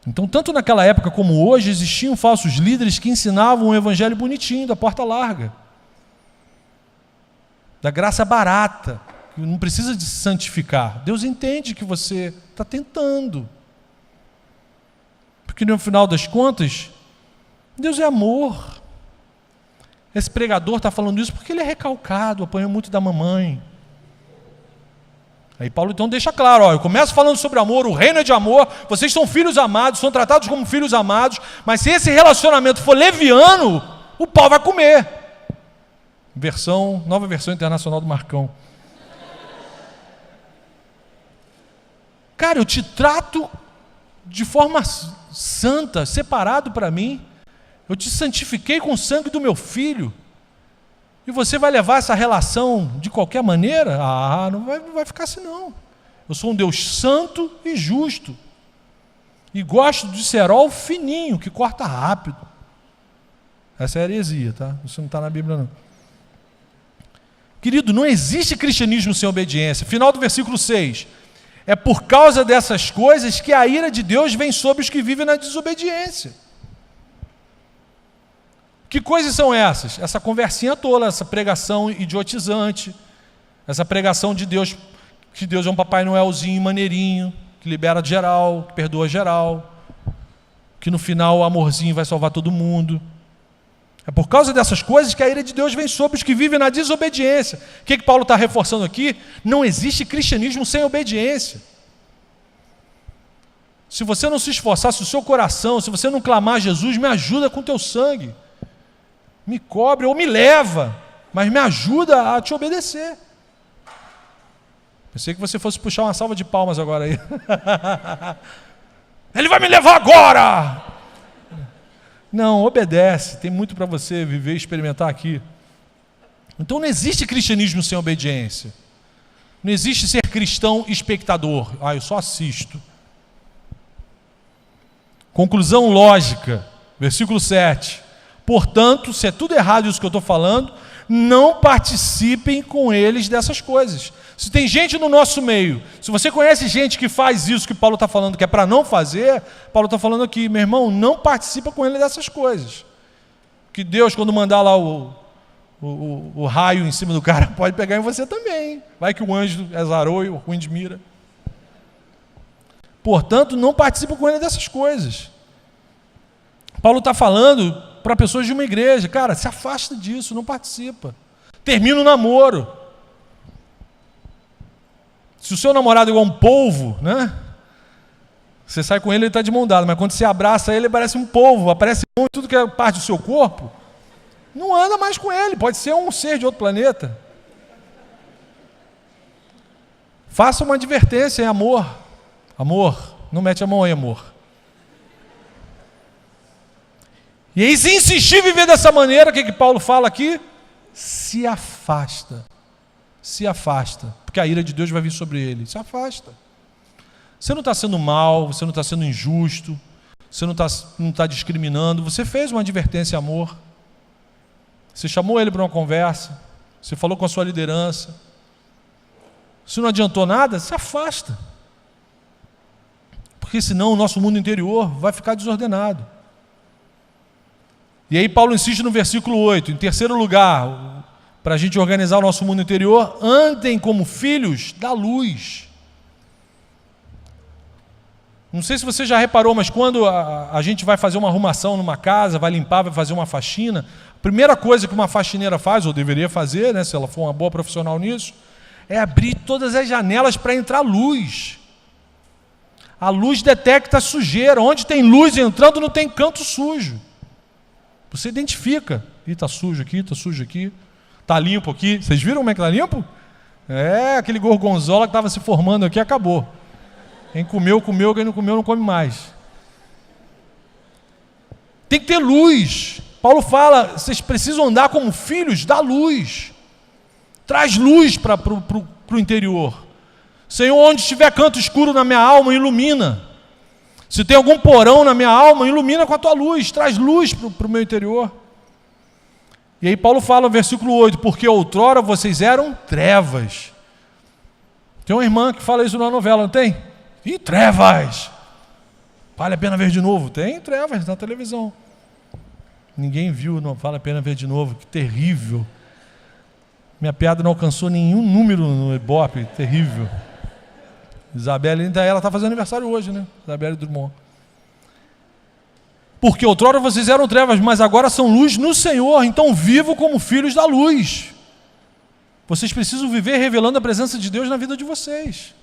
Então, tanto naquela época como hoje, existiam falsos líderes que ensinavam um evangelho bonitinho, da porta larga, da graça barata, que não precisa de se santificar. Deus entende que você está tentando. Porque no final das contas, Deus é amor. Esse pregador está falando isso porque ele é recalcado, apanhou muito da mamãe. Aí Paulo então deixa claro, eu começo falando sobre amor, o reino é de amor, vocês são filhos amados, são tratados como filhos amados, mas se esse relacionamento for leviano, o pau vai comer. Nova versão internacional do Marcão. Cara, eu te trato de forma santa, separado para mim. Eu te santifiquei com o sangue do meu filho. E você vai levar essa relação de qualquer maneira? Não vai ficar assim não. Eu sou um Deus santo e justo. E gosto de cerol fininho, que corta rápido. Essa é heresia, tá? Isso não está na Bíblia não. Querido, não existe cristianismo sem obediência. Final do versículo 6. É por causa dessas coisas que a ira de Deus vem sobre os que vivem na desobediência. Que coisas são essas? Essa conversinha tola, essa pregação idiotizante, essa pregação de Deus, que Deus é um Papai Noelzinho maneirinho, que libera geral, que perdoa geral, que no final o amorzinho vai salvar todo mundo. É por causa dessas coisas que a ira de Deus vem sobre os que vivem na desobediência. O que Paulo está reforçando aqui? Não existe cristianismo sem obediência. Se você não se esforçar, se o seu coração, se você não clamar a Jesus, me ajuda com o teu sangue. Me cobre ou me leva, mas me ajuda a te obedecer. Pensei que você fosse puxar uma salva de palmas agora aí. Ele vai me levar agora! Não, obedece, tem muito para você viver e experimentar aqui. Então não existe cristianismo sem obediência. Não existe ser cristão espectador. Eu só assisto. Conclusão lógica, versículo 7. Portanto, se é tudo errado isso que eu estou falando, não participem com eles dessas coisas. Se tem gente no nosso meio, se você conhece gente que faz isso que Paulo está falando, que é para não fazer, Paulo está falando aqui, meu irmão, não participa com ele dessas coisas. Que Deus, quando mandar lá o raio em cima do cara, pode pegar em você também. Vai que o anjo azarou e o ruim de mira. Portanto, não participa com ele dessas coisas. Paulo está falando para pessoas de uma igreja, cara, se afasta disso, não participa. Termina o namoro. Se o seu namorado é igual um polvo, né? Você sai com ele, ele está de mão dada, mas quando você abraça ele, ele parece um polvo, aparece mão em tudo que é parte do seu corpo. Não anda mais com ele, pode ser um ser de outro planeta. Faça uma advertência, amor. Amor, não mete a mão aí, amor. E aí, se insistir em viver dessa maneira, o que Paulo fala aqui? Se afasta. Se afasta, porque a ira de Deus vai vir sobre ele. Se afasta. Você não está sendo mal, você não está sendo injusto, você não está discriminando, você fez uma advertência, amor. Você chamou ele para uma conversa, você falou com a sua liderança. Se não adiantou nada, se afasta. Porque senão o nosso mundo interior vai ficar desordenado. E aí Paulo insiste no versículo 8, em terceiro lugar, para a gente organizar o nosso mundo interior, andem como filhos da luz. Não sei se você já reparou, mas quando a gente vai fazer uma arrumação numa casa, vai limpar, vai fazer uma faxina, a primeira coisa que uma faxineira faz, ou deveria fazer, né, se ela for uma boa profissional nisso, é abrir todas as janelas para entrar luz. A luz detecta a sujeira. Onde tem luz entrando, não tem canto sujo. Você identifica. Ih, está sujo aqui, está sujo aqui. Está limpo aqui. Vocês viram como é que está limpo? Aquele gorgonzola que estava se formando aqui acabou. Quem comeu, comeu. Quem não comeu, não come mais. Tem que ter luz. Paulo fala, vocês precisam andar como filhos da luz. Traz luz para o interior. Senhor, onde tiver canto escuro na minha alma, ilumina. Se tem algum porão na minha alma, ilumina com a tua luz. Traz luz para o meu interior. E aí Paulo fala no versículo 8, porque outrora vocês eram trevas. Tem uma irmã que fala isso na novela, não tem? Ih, trevas! Vale a pena ver de novo. Tem trevas na televisão. Ninguém viu, não vale a pena ver de novo. Que terrível. Minha piada não alcançou nenhum número no Ibope. Terrível. Isabelle, ela está fazendo aniversário hoje, né? Isabelle Drummond. Porque outrora vocês eram trevas, mas agora são luz no Senhor. Então vivam como filhos da luz. Vocês precisam viver revelando a presença de Deus na vida de vocês.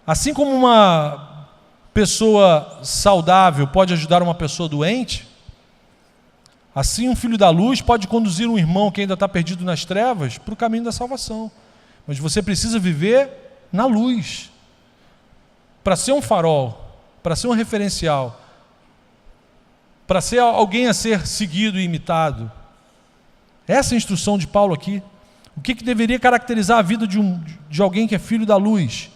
Assim como uma pessoa saudável pode ajudar uma pessoa doente, assim um filho da luz pode conduzir um irmão que ainda está perdido nas trevas para o caminho da salvação. Mas você precisa viver na luz. Para ser um farol, para ser um referencial, para ser alguém a ser seguido e imitado. Essa é a instrução de Paulo aqui. O que deveria caracterizar a vida de alguém que é filho da luz?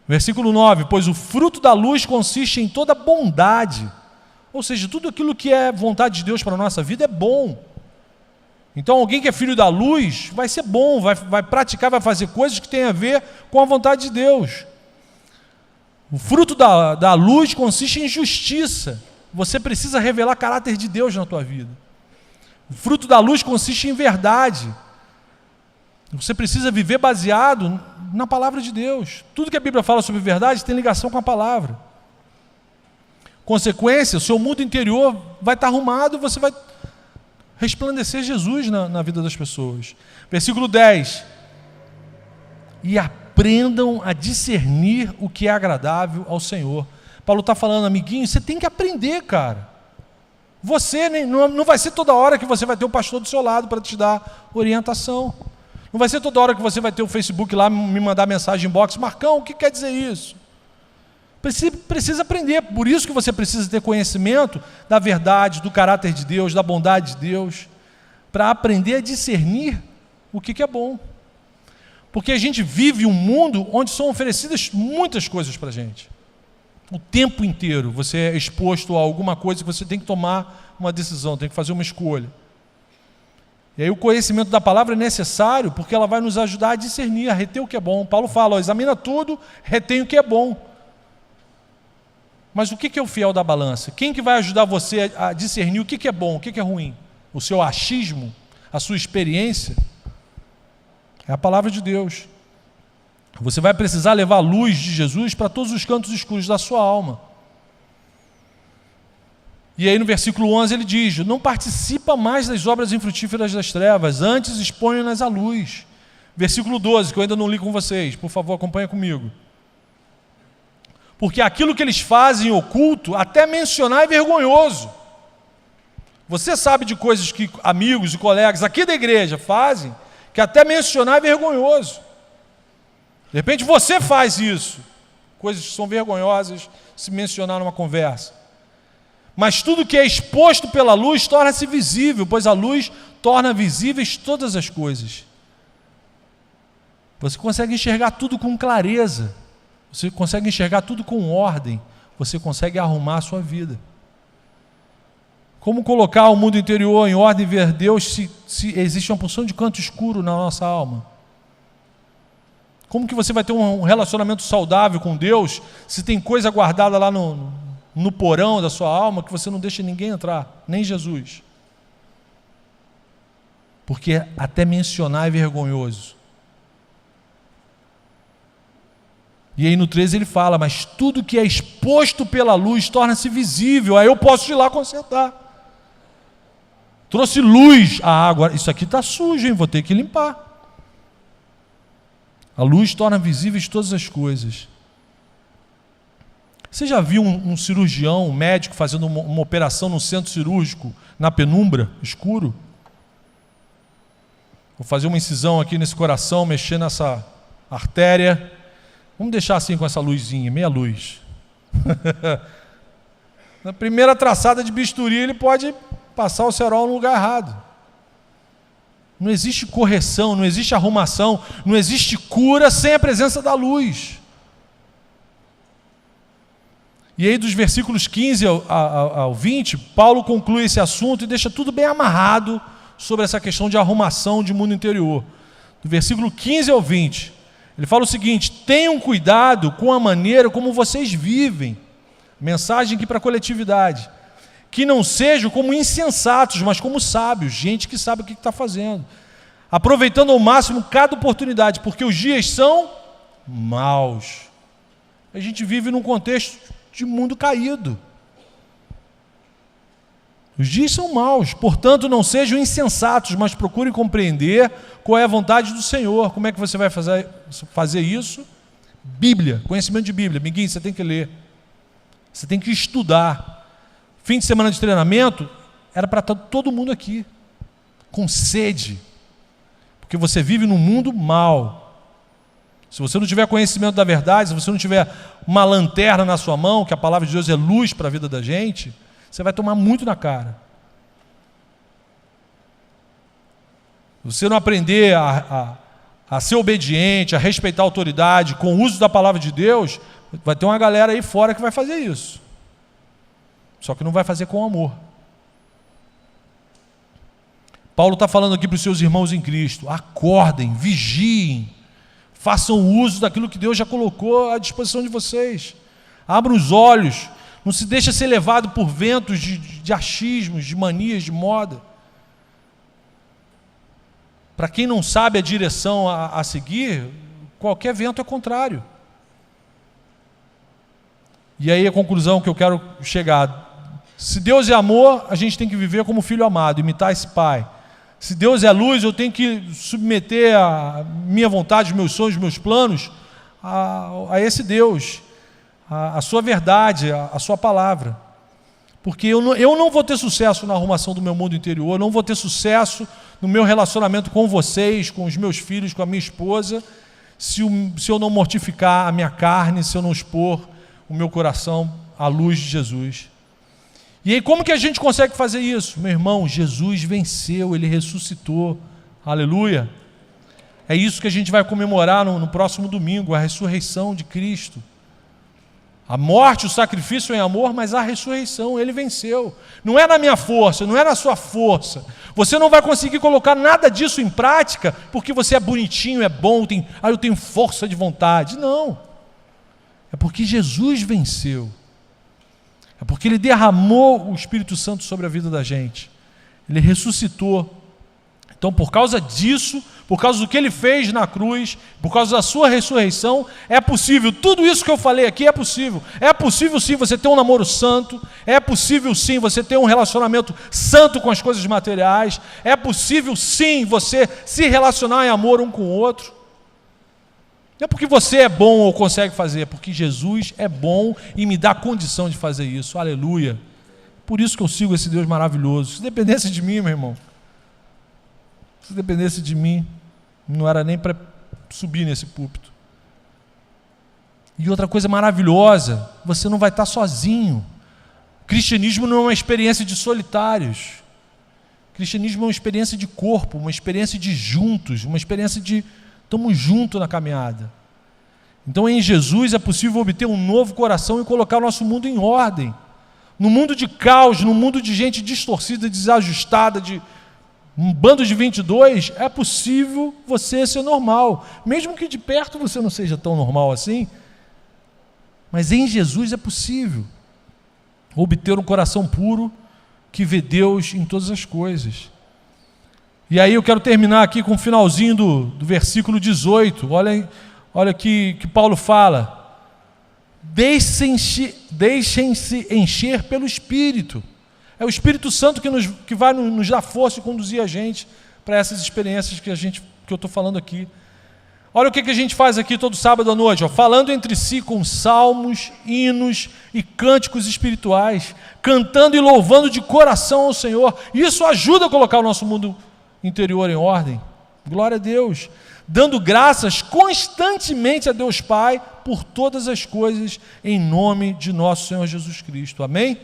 Versículo 9, pois o fruto da luz consiste em toda bondade. Ou seja, tudo aquilo que é vontade de Deus para a nossa vida é bom. Então alguém que é filho da luz vai ser bom, vai praticar, vai fazer coisas que têm a ver com a vontade de Deus. O fruto da luz consiste em justiça. Você precisa revelar caráter de Deus na tua vida. O fruto da luz consiste em verdade. Você precisa viver baseado na palavra de Deus. Tudo que a Bíblia fala sobre verdade tem ligação com a palavra. Consequência, o seu mundo interior vai estar arrumado e você vai resplandecer Jesus na vida das pessoas. Versículo 10. E aprendam a discernir o que é agradável ao Senhor. Paulo está falando, amiguinho, você tem que aprender, cara. Você não vai ser toda hora que você vai ter um pastor do seu lado para te dar orientação. Não vai ser toda hora que você vai ter o Facebook lá me mandar mensagem em inbox, Marcão, o que quer dizer isso? Precisa aprender, por isso que você precisa ter conhecimento da verdade, do caráter de Deus, da bondade de Deus, para aprender a discernir o que é bom. Porque a gente vive um mundo onde são oferecidas muitas coisas para a gente. O tempo inteiro você é exposto a alguma coisa que você tem que tomar uma decisão, tem que fazer uma escolha. E aí o conhecimento da palavra é necessário porque ela vai nos ajudar a discernir, a reter o que é bom. Paulo fala, examina tudo, retém o que é bom. Mas o que é o fiel da balança? Quem que vai ajudar você a discernir o que é bom, o que é ruim? O seu achismo? A sua experiência? É a palavra de Deus. Você vai precisar levar a luz de Jesus para todos os cantos escuros da sua alma. E aí no versículo 11 ele diz, não participa mais das obras infrutíferas das trevas, antes exponha-nas à luz. Versículo 12, que eu ainda não li com vocês, por favor acompanha comigo. Porque aquilo que eles fazem oculto, até mencionar é vergonhoso. Você sabe de coisas que amigos e colegas aqui da igreja fazem, que até mencionar é vergonhoso. De repente você faz isso. Coisas que são vergonhosas se mencionar numa conversa. Mas tudo que é exposto pela luz torna-se visível, pois a luz torna visíveis todas as coisas. Você consegue enxergar tudo com clareza. Você consegue enxergar tudo com ordem. Você consegue arrumar a sua vida. Como colocar o mundo interior em ordem e ver Deus se existe uma porção de canto escuro na nossa alma? Como que você vai ter um relacionamento saudável com Deus se tem coisa guardada lá no porão da sua alma que você não deixa ninguém entrar, nem Jesus? Porque até mencionar é vergonhoso. E aí no 13 ele fala, mas tudo que é exposto pela luz torna-se visível, aí eu posso ir lá consertar. Trouxe luz à água, isso aqui está sujo, hein? Vou ter que limpar. A luz torna visíveis todas as coisas. Você já viu um cirurgião, um médico fazendo uma operação no centro cirúrgico, na penumbra, escuro? Vou fazer uma incisão aqui nesse coração, mexer nessa artéria. Vamos deixar assim com essa luzinha, meia luz. Na primeira traçada de bisturi, ele pode passar o cerol no lugar errado. Não existe correção, não existe arrumação, não existe cura sem a presença da luz. E aí dos versículos 15 ao 20, Paulo conclui esse assunto e deixa tudo bem amarrado sobre essa questão de arrumação de mundo interior. Do versículo 15 ao 20, ele fala o seguinte: tenham cuidado com a maneira como vocês vivem. Mensagem aqui para a coletividade. Que não sejam como insensatos, mas como sábios, gente que sabe o que está fazendo. Aproveitando ao máximo cada oportunidade, porque os dias são maus. A gente vive num contexto de mundo caído. Os dias são maus, portanto não sejam insensatos, mas procurem compreender qual é a vontade do Senhor. Como é que você vai fazer isso? Bíblia, conhecimento de Bíblia. Amiguinho, você tem que ler. Você tem que estudar. Fim de semana de treinamento, era para estar todo mundo aqui, com sede, porque você vive num mundo mau. Se você não tiver conhecimento da verdade, se você não tiver uma lanterna na sua mão, que a palavra de Deus é luz para a vida da gente, você vai tomar muito na cara. Se você não aprender a ser obediente, a respeitar a autoridade, com o uso da palavra de Deus, vai ter uma galera aí fora que vai fazer isso. Só que não vai fazer com amor. Paulo está falando aqui para os seus irmãos em Cristo: acordem, vigiem, façam uso daquilo que Deus já colocou à disposição de vocês. Abram os olhos, não se deixe ser levado por ventos de achismos, de manias, de moda. Para quem não sabe a direção a seguir, qualquer vento é contrário. E aí a conclusão que eu quero chegar: se Deus é amor, a gente tem que viver como filho amado, imitar esse pai. Se Deus é luz, eu tenho que submeter a minha vontade, os meus sonhos, os meus planos a esse Deus, a sua verdade, a sua palavra. Porque eu não vou ter sucesso na arrumação do meu mundo interior, eu não vou ter sucesso no meu relacionamento com vocês, com os meus filhos, com a minha esposa, se eu não mortificar a minha carne, se eu não expor o meu coração à luz de Jesus. E aí como que a gente consegue fazer isso? Meu irmão, Jesus venceu, Ele ressuscitou, aleluia. É isso que a gente vai comemorar no próximo domingo, a ressurreição de Cristo. A morte, o sacrifício em amor, mas a ressurreição, Ele venceu. Não é na minha força, não é na sua força. Você não vai conseguir colocar nada disso em prática porque você é bonitinho, é bom, eu tenho força de vontade. Não. É porque Jesus venceu. É porque Ele derramou o Espírito Santo sobre a vida da gente. Ele ressuscitou. Então, por causa disso, por causa do que Ele fez na cruz, por causa da sua ressurreição, é possível. Tudo isso que eu falei aqui é possível. É possível sim você ter um namoro santo. É possível sim você ter um relacionamento santo com as coisas materiais. É possível sim você se relacionar em amor um com o outro. Não é porque você é bom ou consegue fazer, é porque Jesus é bom e me dá condição de fazer isso. Aleluia. Por isso que eu sigo esse Deus maravilhoso. Se dependesse de mim, meu irmão, se dependesse de mim, não era nem para subir nesse púlpito. E outra coisa maravilhosa, você não vai estar sozinho. O cristianismo não é uma experiência de solitários. O cristianismo é uma experiência de corpo, uma experiência de juntos, uma experiência de estamos juntos na caminhada. Então em Jesus é possível obter um novo coração e colocar o nosso mundo em ordem. no mundo de caos, no mundo de gente distorcida, desajustada, de um bando de 22, é possível você ser normal. Mesmo que de perto você não seja tão normal assim, mas em Jesus é possível obter um coração puro que vê Deus em todas as coisas. E aí eu quero terminar aqui com o finalzinho do versículo 18. Olha que Paulo fala. Deixem-se encher pelo Espírito. É o Espírito Santo que vai nos dar força e conduzir a gente para essas experiências que eu estou falando aqui. Olha o que a gente faz aqui todo sábado à noite, falando entre si com salmos, hinos e cânticos espirituais, cantando e louvando de coração ao Senhor. Isso ajuda a colocar o nosso mundo interior em ordem. Glória a Deus. Dando graças constantemente a Deus Pai por todas as coisas, em nome de nosso Senhor Jesus Cristo. Amém?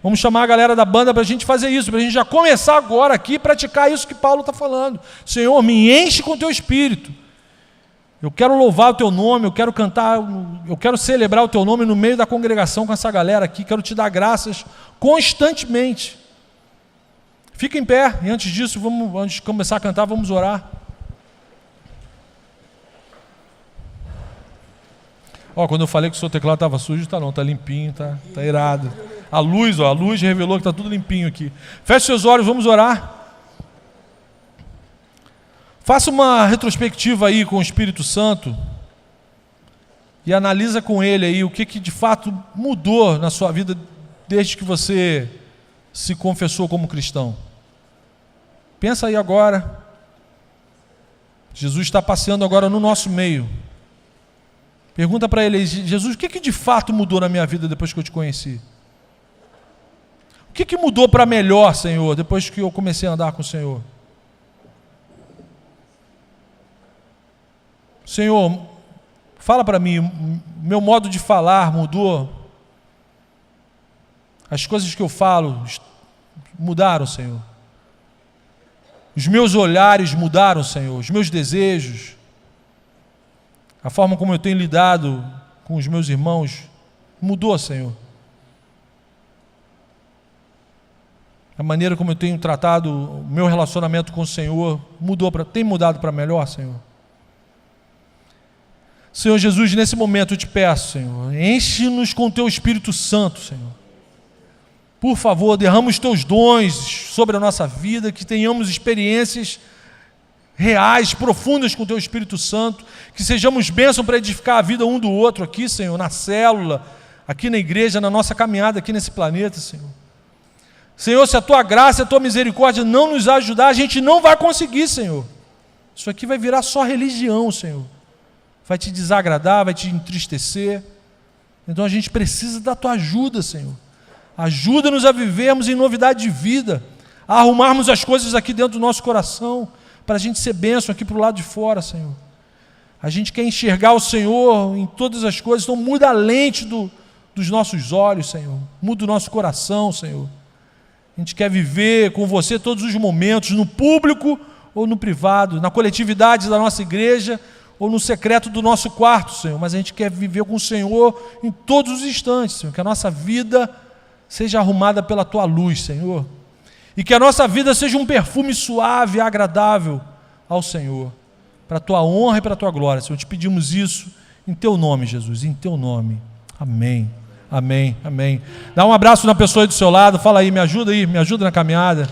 Vamos chamar a galera da banda para a gente fazer isso, para a gente já começar agora aqui, praticar isso que Paulo está falando. Senhor, me enche com o teu Espírito. Eu quero louvar o teu nome, eu quero cantar, eu quero celebrar o teu nome no meio da congregação com essa galera aqui, quero te dar graças constantemente. Fica em pé, e antes disso, antes de começar a cantar, vamos orar. Quando eu falei que o seu teclado estava sujo, está limpinho, está irado. A luz revelou que está tudo limpinho aqui. Feche seus olhos, vamos orar. Faça uma retrospectiva aí com o Espírito Santo e analisa com ele aí o que de fato mudou na sua vida desde que você se confessou como cristão. Pensa aí agora. Jesus está passeando agora no nosso meio. Pergunta para ele, Jesus, o que de fato mudou na minha vida depois que eu te conheci? O que mudou para melhor, Senhor, depois que eu comecei a andar com o Senhor? Senhor, fala para mim, meu modo de falar mudou? As coisas que eu falo mudaram, Senhor? Os meus olhares mudaram, Senhor? Os meus desejos? A forma como eu tenho lidado com os meus irmãos mudou, Senhor? A maneira como eu tenho tratado o meu relacionamento com o Senhor tem mudado para melhor, Senhor? Senhor Jesus, nesse momento eu te peço, Senhor, enche-nos com o teu Espírito Santo, Senhor. Por favor, derrama os teus dons sobre a nossa vida, que tenhamos experiências reais, profundas com o teu Espírito Santo, que sejamos bênção para edificar a vida um do outro aqui, Senhor, na célula, aqui na igreja, na nossa caminhada aqui nesse planeta, Senhor. Senhor, se a tua graça e a tua misericórdia não nos ajudar, a gente não vai conseguir, Senhor. Isso aqui vai virar só religião, Senhor. Vai te desagradar, vai te entristecer. Então a gente precisa da tua ajuda, Senhor. Ajuda-nos a vivermos em novidade de vida, a arrumarmos as coisas aqui dentro do nosso coração, para a gente ser bênção aqui para o lado de fora, Senhor. A gente quer enxergar o Senhor em todas as coisas, então muda a lente dos nossos olhos, Senhor. Muda o nosso coração, Senhor. A gente quer viver com você todos os momentos, no público ou no privado, na coletividade da nossa igreja ou no secreto do nosso quarto, Senhor. Mas a gente quer viver com o Senhor em todos os instantes, Senhor. Que a nossa vida seja arrumada pela tua luz, Senhor. E que a nossa vida seja um perfume suave e agradável ao Senhor, para a tua honra e para a tua glória, Senhor. Te pedimos isso em teu nome, Jesus, em teu nome. Amém, amém, amém. Dá um abraço na pessoa aí do seu lado, fala aí, me ajuda na caminhada.